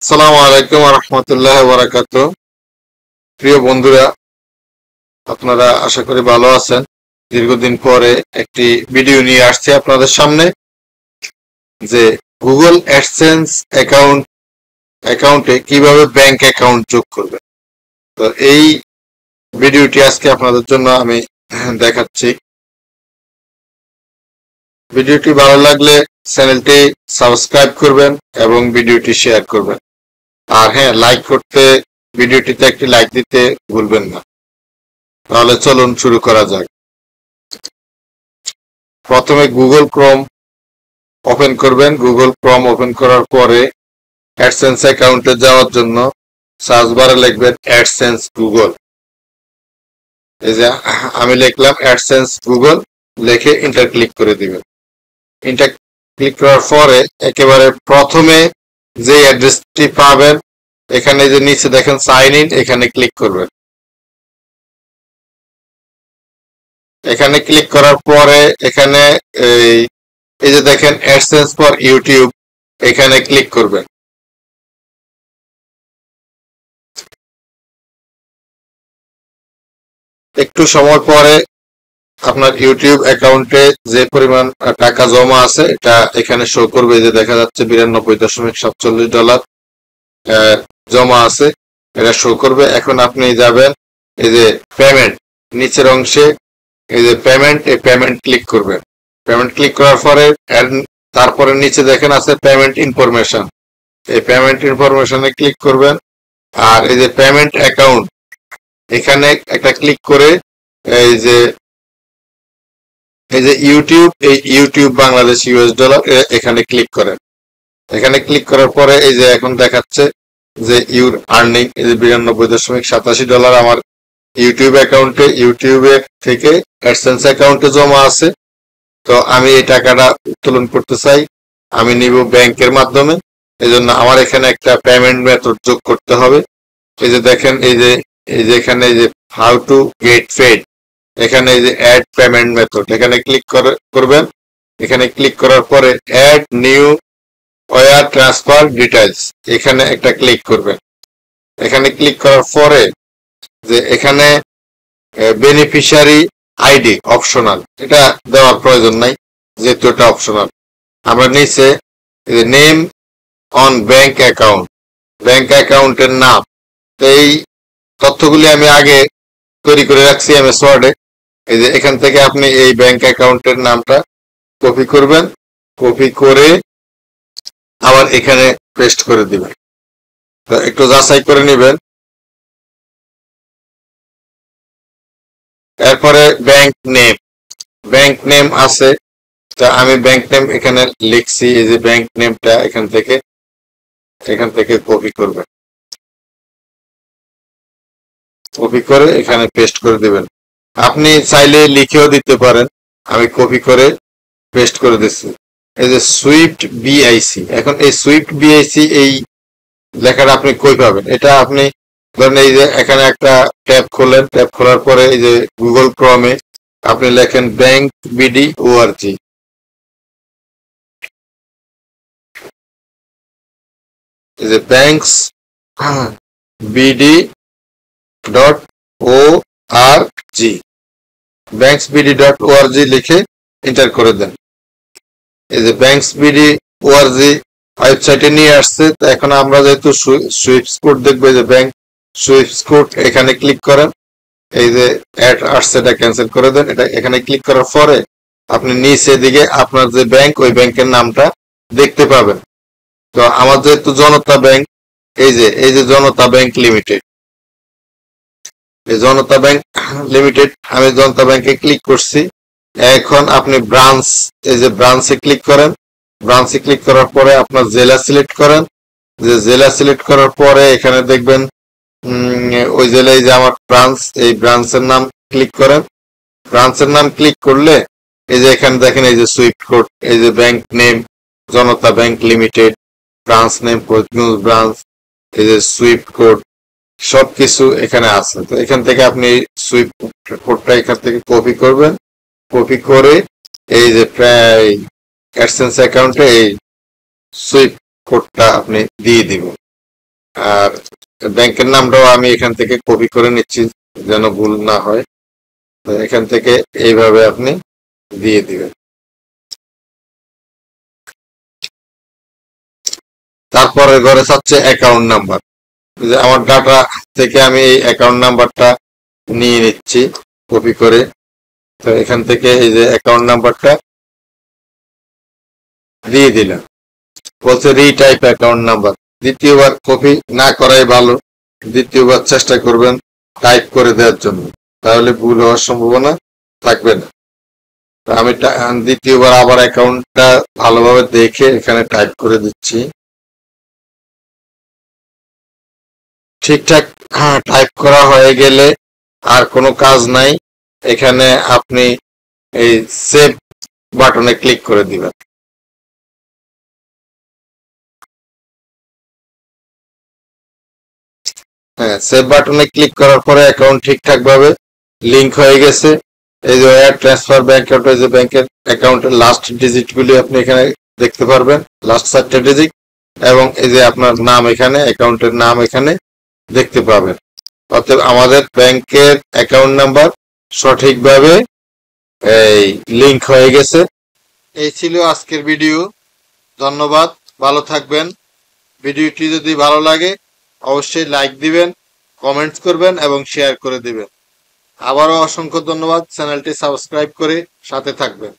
আসসালামু আলাইকুম ওয়া রাহমাতুল্লাহি ওয়া বারাকাতুহু। প্রিয় বন্ধুরা, আপনারা আশা করি ভালো আছেন। দীর্ঘদিন পরে একটি ভিডিও নিয়ে আসছি আপনাদের সামনে যে গুগল অ্যাডসেন্স অ্যাকাউন্টে কিভাবে ব্যাংক অ্যাকাউন্ট যোগ করবেন। তো এই ভিডিওটি আজকে আপনাদের জন্য আমি দেখাচ্ছি। ভিডিওটি ভালো লাগলে চ্যানেলটি সাবস্ক্রাইব করবেন এবং ভিডিওটি শেয়ার করবেন। আর হ্যাঁ, লাইক করতে, ভিডিওটিতে একটি লাইক দিতে ভুলবেন না। তাহলে চলুন শুরু করা যাক। প্রথমে গুগল ক্রোম ওপেন করবেন। গুগল ক্রোম ওপেন করার পরে অ্যাডসেন্স অ্যাকাউন্টে যাওয়ার জন্য সার্চ বারে লিখবেন অ্যাডসেন্স গুগল। এই যে আমি লিখলাম অ্যাডসেন্স গুগল, লিখে এন্টার ক্লিক করে দিবেন। এন্টার ক্লিক করার পরে একেবারে প্রথমে যে অ্যাড্রেসটি পাবেন, এখানে যে নিচে দেখেন সাইন ইন, এখানে ক্লিক করবেন। এখানে ক্লিক করার পরে এখানে এই যে দেখেন অ্যাডসেন্স ফর ইউটিউব, এখানে ক্লিক করবেন। একটু সময় পরে আপনার ইউটিউব অ্যাকাউন্টে যে পরিমাণ টাকা জমা আছে এটা এখানে শো করবে। যে দেখা যাচ্ছে $92.47 জমা আছে, এটা শো করবে। এখন আপনি যাবেন এই যে পেমেন্ট, নিচের অংশে এই যে পেমেন্ট, এই পেমেন্ট ক্লিক করবেন। পেমেন্ট ক্লিক করার পরে তারপরে নিচে দেখেন আছে পেমেন্ট ইনফরমেশন, এই পেমেন্ট ইনফরমেশনে ক্লিক করবেন। আর এই যে পেমেন্ট অ্যাকাউন্ট, এখানে একটা ক্লিক করে এই যে ইউটিউব বাংলাদেশ $, এখানে ক্লিক করেন। এখানে ক্লিক করার পরে এই যে এখন দেখাচ্ছে যে ইউর আর্নিং, এই যে $92.87 আমার ইউটিউব অ্যাকাউন্টে, ইউটিউবের থেকে অ্যাডসেন্স অ্যাকাউন্টে জমা আছে। তো আমি এই টাকাটা উত্তোলন করতে চাই, আমি নিব ব্যাংকের মাধ্যমে। এই জন্য আমার এখানে একটা পেমেন্ট মেথড যোগ করতে হবে। এই যে দেখেন এই যে এখানে এই যে হাউ টু গেট পেড, এখানে এই যে অ্যাড পেমেন্ট মেথড, এখানে ক্লিক করবেন। এখানে ক্লিক করার পরে add new wire transfer details, এখানে একটা ক্লিক করবেন। এখানে ক্লিক করার পরে যে এখানে বেনিফিশিয়ারি আইডি অপশনাল, এটা দেওয়ার প্রয়োজন নাই যেহেতু এটা অপশনাল। আমরা নিচে name on bank account, bank অ্যাকাউন্টের নাম, এই তথ্যগুলি আমি আগে তৈরি করে রাখছি এমএস ওয়ার্ডে। এই যে এখান থেকে আপনি এই ব্যাংক অ্যাকাউন্টের নামটা কপি করবেন, কপি করে আবার এখানে পেস্ট করে দিবেন। তো একটু যাচাই করে নেবেন। এরপরে ব্যাংক নেম আছে, তা আমি ব্যাংক নেম এখানে লিখছি। এই যে ব্যাংক নেমটা এখান থেকে কপি করবেন, কপি করে এখানে পেস্ট করে দিবেন। আপনি চাইলে লিখেও দিতে পারেন, আমি কপি করে পেস্ট করে দিচ্ছি। এই যে সুইফট বিআইসি, এখন এই সুইফট বিআইসি এই লেখাটা আপনি কই পাবেন? এটা আপনি ধরেন এই যে এখানে একটা ট্যাব খোলেন, ট্যাব খোলার পরে এই যে গুগল ক্রমে আপনি লেখেন ব্যাংক বিডি ওআরজি। এই যে ব্যাংকস বিডি ডট ও আর জি, ব্যাংকস বিডি ডট ও আর জি লিখে এন্টার করে দেন। এই যে ব্যাংকস বিডি ওআরজি ওয়েবসাইটে নিয়ে আসছে। তো এখন আমরা যেহেতু সুইফট কোড দেখবো, যে ব্যাংক সুইফট কোড, এখানে ক্লিক করেন। এই যে অ্যাড আসছে এটা ক্যান্সেল করে দেন। এটা এখানে ক্লিক করার পরে আপনি নিচে দিকে আপনার যে ব্যাংক, ওই ব্যাংকের নামটা দেখতে পাবেন। তো আমার যেহেতু জনতা ব্যাংক, এই যে জনতা ব্যাংক লিমিটেড, এই জনতা ব্যাংক লিমিটেড, আমি জনতা ব্যাংকে ক্লিক করছি। এখন আপনি ব্রাঞ্চ, এই যে ব্রাঞ্চে ক্লিক করেন। ব্রাঞ্চে ক্লিক করার পরে আপনার জেলা সিলেক্ট করেন। যে জেলা সিলেক্ট করার পরে এখানে দেখবেন ওই জেলায় যে আমার ব্রাঞ্চ, এই ব্রাঞ্চের নাম ক্লিক করেন। ব্রাঞ্চের নাম ক্লিক করলে এই যে এখানে দেখেন এই যে সুইফট কোড, এই যে bank name Janata bank limited, branch name Faridganj branch, এই যে সুইফট কোড, সবকিছু এখানে আছে। তো এখান থেকে আপনি সুইফট কোডটা এখান থেকে কপি করবেন, কপি করে এই যে অ্যাডসেন্স অ্যাকাউন্টে এই সুইফট কোডটা আপনি দিয়ে দিবেন। আর ব্যাংকের নামটাও আমি এখান থেকে কপি করে নিচ্ছি যেন ভুল না হয়। তো এখান থেকে এইভাবে আপনি দিয়ে দিবেন। তারপরে ঘরে চাচ্ছে অ্যাকাউন্ট নাম্বার। যে আমার ডাটা থেকে আমি এই অ্যাকাউন্ট নাম্বারটা নিয়ে নিচ্ছি কপি করে। তো এখান থেকে এই যে অ্যাকাউন্ট নাম্বারটা দিয়ে দিলাম। বলছে রিটাইপ অ্যাকাউন্ট নাম্বার। দ্বিতীয়বার কপি না করাই ভালো, দ্বিতীয়বার চেষ্টা করবেন টাইপ করে দেওয়ার জন্য, তাহলে ভুল হওয়ার সম্ভাবনা থাকবে না। আমি দ্বিতীয়বার আবার অ্যাকাউন্টটা ভালোভাবে দেখে এখানে টাইপ করে দিচ্ছি। ঠিকঠাক টাইপ করা হয়ে গেলে আর কোনো কাজ নাই, এখানে আপনি এই সেভ বাটনে ক্লিক করে দিবেন। হ্যাঁ, সেভ বাটনে ক্লিক করার পরে অ্যাকাউন্ট ঠিকঠাক ভাবে লিংক হয়ে গেছে। এই যে ওয়্যার ট্রান্সফার ব্যাংক অ্যাকাউন্ট, এই যে ব্যাংকের অ্যাকাউন্টের লাস্ট ডিজিট গুলি আপনি এখানে দেখতে পারবেন, লাস্ট 4টা ডিজিট, এবং এই যে আপনার নাম এখানে, অ্যাকাউন্টের নাম এখানে দেখতে পাবেন। অতএব আমাদের ব্যাংকের অ্যাকাউন্ট নাম্বার সঠিকভাবে এই লিংক হয়ে গেছে। এই ছিল আজকের ভিডিও। ধন্যবাদ, ভালো থাকবেন। ভিডিওটি যদি ভালো লাগে অবশ্যই লাইক দিবেন, কমেন্টস করবেন এবং শেয়ার করে দিবেন। আবারও অসংখ্য ধন্যবাদ। চ্যানেলটি সাবস্ক্রাইব করে সাথে থাকবেন।